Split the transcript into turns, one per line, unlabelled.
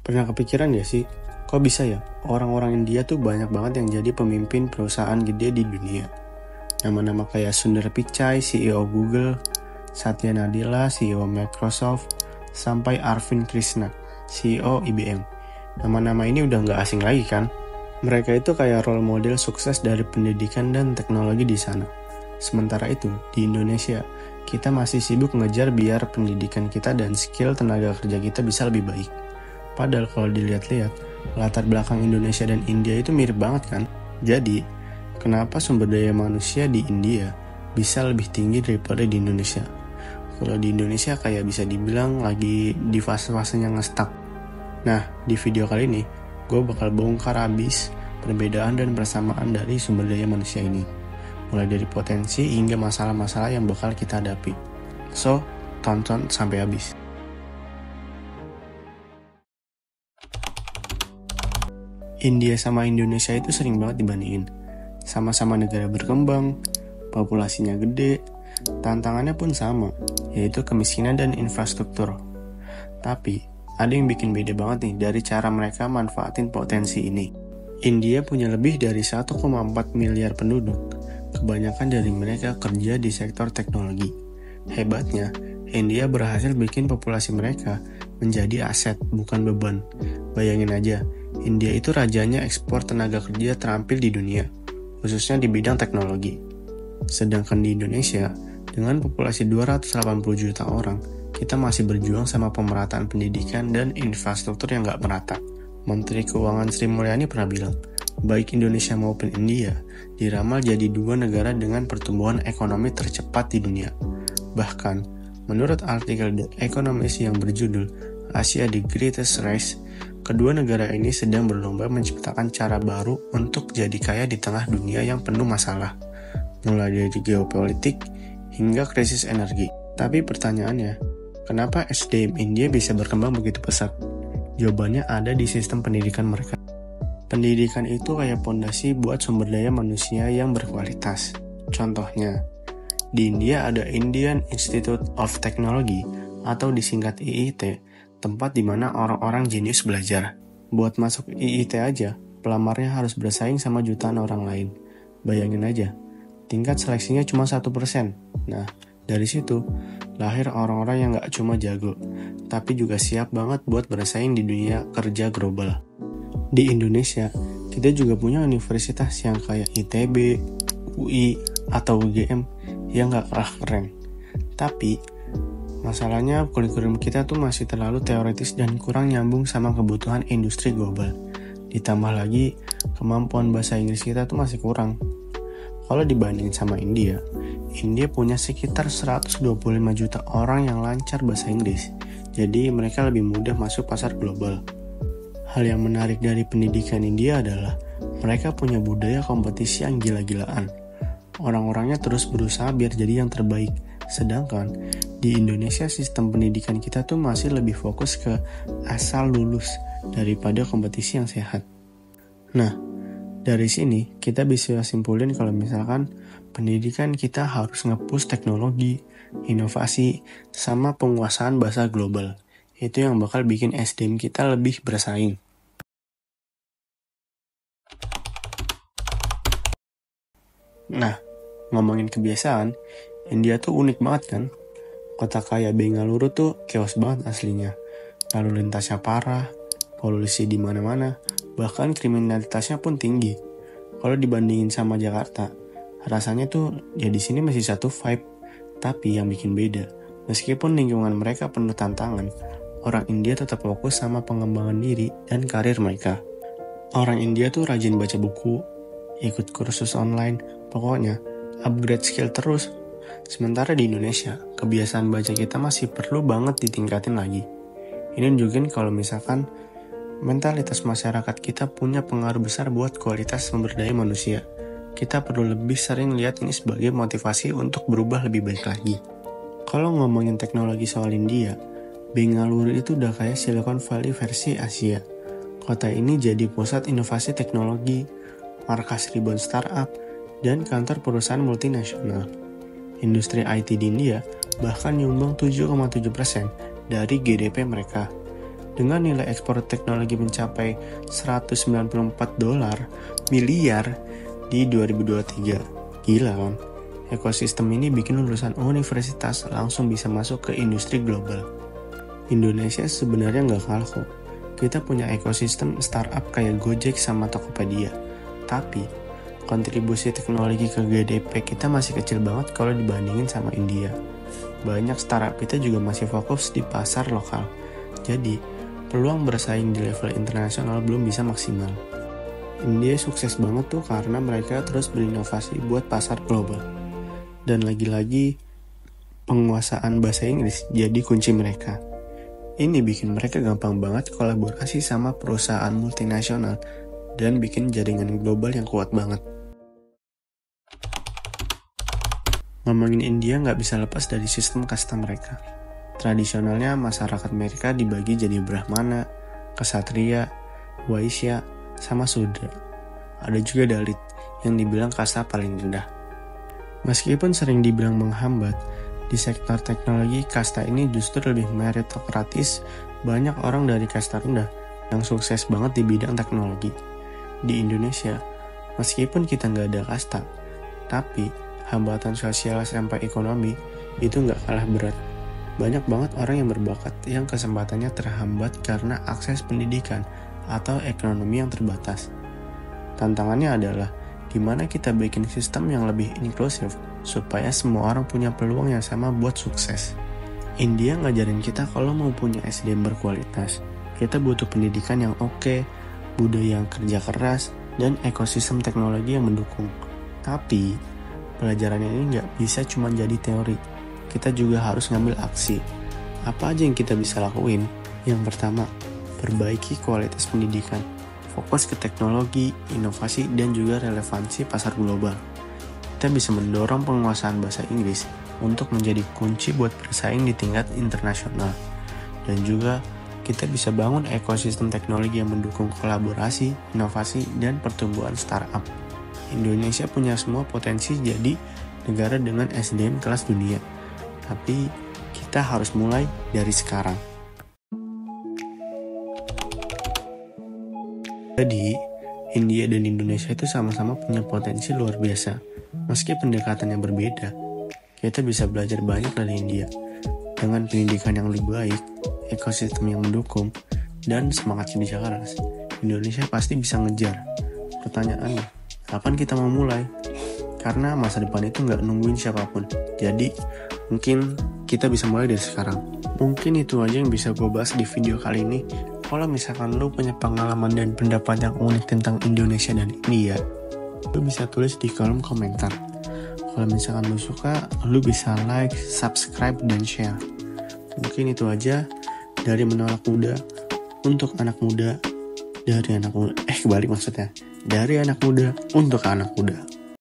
Pernah kepikiran gak sih, kok bisa ya orang-orang India tuh banyak banget yang jadi pemimpin perusahaan gede di dunia? Nama-nama kayak Sundar Pichai, CEO Google, Satya Nadella, CEO Microsoft, sampai Arvind Krishna, CEO IBM. Nama-nama ini udah gak asing lagi kan? Mereka itu kayak role model sukses dari pendidikan dan teknologi di sana. Sementara itu, di Indonesia, kita masih sibuk ngejar biar pendidikan kita dan skill tenaga kerja kita bisa lebih baik. Padahal kalau dilihat-lihat, latar belakang Indonesia dan India itu mirip banget kan? Jadi, kenapa sumber daya manusia di India bisa lebih tinggi daripada di Indonesia? Kalau di Indonesia kayak bisa dibilang lagi di fase-fasenya nge-stuck. Nah, di video kali ini, gue bakal bongkar abis perbedaan dan persamaan dari sumber daya manusia ini. Mulai dari potensi hingga masalah-masalah yang bakal kita hadapi. So, tonton sampai habis. India sama Indonesia itu sering banget dibandingin. Sama-sama negara berkembang, populasinya gede, tantangannya pun sama, yaitu kemiskinan dan infrastruktur. Tapi, ada yang bikin beda banget nih dari cara mereka manfaatin potensi ini. India punya lebih dari 1,4 miliar penduduk. Kebanyakan dari mereka kerja di sektor teknologi. Hebatnya, India berhasil bikin populasi mereka menjadi aset, bukan beban. Bayangin aja, India itu rajanya ekspor tenaga kerja terampil di dunia, khususnya di bidang teknologi. Sedangkan di Indonesia, dengan populasi 280 juta orang, kita masih berjuang sama pemerataan pendidikan dan infrastruktur yang gak merata. Menteri Keuangan Sri Mulyani pernah bilang, baik Indonesia maupun India diramal jadi dua negara dengan pertumbuhan ekonomi tercepat di dunia. Bahkan, menurut artikel The Economist yang berjudul Asia the Greatest Race, kedua negara ini sedang berlomba menciptakan cara baru untuk jadi kaya di tengah dunia yang penuh masalah, mulai dari geopolitik hingga krisis energi. Tapi pertanyaannya, kenapa SDM India bisa berkembang begitu pesat? Jawabannya ada di sistem pendidikan mereka. Pendidikan itu kayak pondasi buat sumber daya manusia yang berkualitas. Contohnya, di India ada Indian Institute of Technology atau disingkat IIT, tempat di mana orang-orang jenius belajar. Buat masuk IIT aja, pelamarnya harus bersaing sama jutaan orang lain. Bayangin aja, tingkat seleksinya cuma 1%. Nah, dari situ, lahir orang-orang yang gak cuma jago, tapi juga siap banget buat bersaing di dunia kerja global. Di Indonesia, kita juga punya universitas yang kayak ITB, UI, atau UGM yang gak kalah keren. Tapi, masalahnya kurikulum kita tuh masih terlalu teoritis dan kurang nyambung sama kebutuhan industri global. Ditambah lagi, kemampuan bahasa Inggris kita tuh masih kurang. Kalau dibandingin sama India punya sekitar 125 juta orang yang lancar bahasa Inggris. Jadi mereka lebih mudah masuk pasar global. Hal yang menarik dari pendidikan India adalah mereka punya budaya kompetisi yang gila-gilaan. Orang-orangnya terus berusaha biar jadi yang terbaik. Sedangkan di Indonesia sistem pendidikan kita tuh masih lebih fokus ke asal lulus daripada kompetisi yang sehat. Nah, dari sini kita bisa simpulin kalau misalkan pendidikan kita harus nge-push teknologi, inovasi, sama penguasaan bahasa global. Itu yang bakal bikin SDM kita lebih bersaing. Nah, ngomongin kebiasaan, India tuh unik banget kan? Kota kayak Bengaluru tuh chaos banget aslinya. Lalu lintasnya parah, polusi di mana-mana, bahkan kriminalitasnya pun tinggi. Kalau dibandingin sama Jakarta, rasanya tuh ya di sini masih satu vibe. Tapi yang bikin beda, meskipun lingkungan mereka penuh tantangan, orang India tetap fokus sama pengembangan diri dan karir mereka. Orang India tuh rajin baca buku, ikut kursus online, pokoknya upgrade skill terus. Sementara di Indonesia, kebiasaan baca kita masih perlu banget ditingkatin lagi. Ini nunjukin kalau misalkan mentalitas masyarakat kita punya pengaruh besar buat kualitas sumber daya manusia. Kita perlu lebih sering lihat ini sebagai motivasi untuk berubah lebih baik lagi. Kalau ngomongin teknologi soal India, Bengaluru itu udah kayak Silicon Valley versi Asia. Kota ini jadi pusat inovasi teknologi, markas ribuan startup, dan kantor perusahaan multinasional. Industri IT di India bahkan nyumbang 7,7% dari GDP mereka. Dengan nilai ekspor teknologi mencapai 194 miliar di 2023. Gila kan? Ekosistem ini bikin lulusan universitas langsung bisa masuk ke industri global. Indonesia sebenarnya nggak kalah kok. Kita punya ekosistem startup kayak Gojek sama Tokopedia. Tapi, kontribusi teknologi ke GDP kita masih kecil banget kalau dibandingin sama India. Banyak startup kita juga masih fokus di pasar lokal. Jadi, peluang bersaing di level internasional belum bisa maksimal. India sukses banget tuh karena mereka terus berinovasi buat pasar global. Dan lagi-lagi, penguasaan bahasa Inggris jadi kunci mereka. Ini bikin mereka gampang banget kolaborasi sama perusahaan multinasional dan bikin jaringan global yang kuat banget. Ngomongin India nggak bisa lepas dari sistem kasta mereka. Tradisionalnya masyarakat mereka dibagi jadi Brahmana, Ksatria, Waisya, sama Sudra. Ada juga Dalit yang dibilang kasta paling rendah. Meskipun sering dibilang menghambat, di sektor teknologi kasta ini justru lebih meritokratis. Banyak orang dari kasta rendah yang sukses banget di bidang teknologi. Di Indonesia, meskipun kita nggak ada kasta, tapi hambatan sosial sampai ekonomi itu nggak kalah berat. Banyak banget orang yang berbakat yang kesempatannya terhambat karena akses pendidikan atau ekonomi yang terbatas. Tantangannya adalah gimana kita bikin sistem yang lebih inklusif supaya semua orang punya peluang yang sama buat sukses. India ngajarin kita kalau mau punya SDM berkualitas, kita butuh pendidikan yang oke, budaya yang kerja keras, dan ekosistem teknologi yang mendukung. Tapi, pelajarannya ini nggak bisa cuma jadi teori. Kita juga harus ngambil aksi. Apa aja yang kita bisa lakuin? Yang pertama, perbaiki kualitas pendidikan. Fokus ke teknologi, inovasi, dan juga relevansi pasar global. Kita bisa mendorong penguasaan bahasa Inggris untuk menjadi kunci buat bersaing di tingkat internasional. Dan juga, kita bisa bangun ekosistem teknologi yang mendukung kolaborasi, inovasi, dan pertumbuhan startup. Indonesia punya semua potensi jadi negara dengan SDM kelas dunia. Tapi kita harus mulai dari sekarang. Jadi, India dan Indonesia itu sama-sama punya potensi luar biasa. Meski pendekatannya berbeda, kita bisa belajar banyak dari India. Dengan pendidikan yang lebih baik, ekosistem yang mendukung, dan semangat kerja keras, Indonesia pasti bisa ngejar. Pertanyaannya, kapan kita mau mulai? Karena masa depan itu nggak nungguin siapapun. Jadi, mungkin kita bisa mulai dari sekarang. Mungkin itu aja yang bisa gue bahas di video kali ini. Kalau misalkan lo punya pengalaman dan pendapat yang unik tentang Indonesia dan India, lo bisa tulis di kolom komentar. Kalau misalkan lo suka, lo bisa like, subscribe, dan share. Mungkin itu aja dari Menolak Muda untuk anak muda, dari anak muda. Kebalik maksudnya. Dari anak muda untuk anak muda.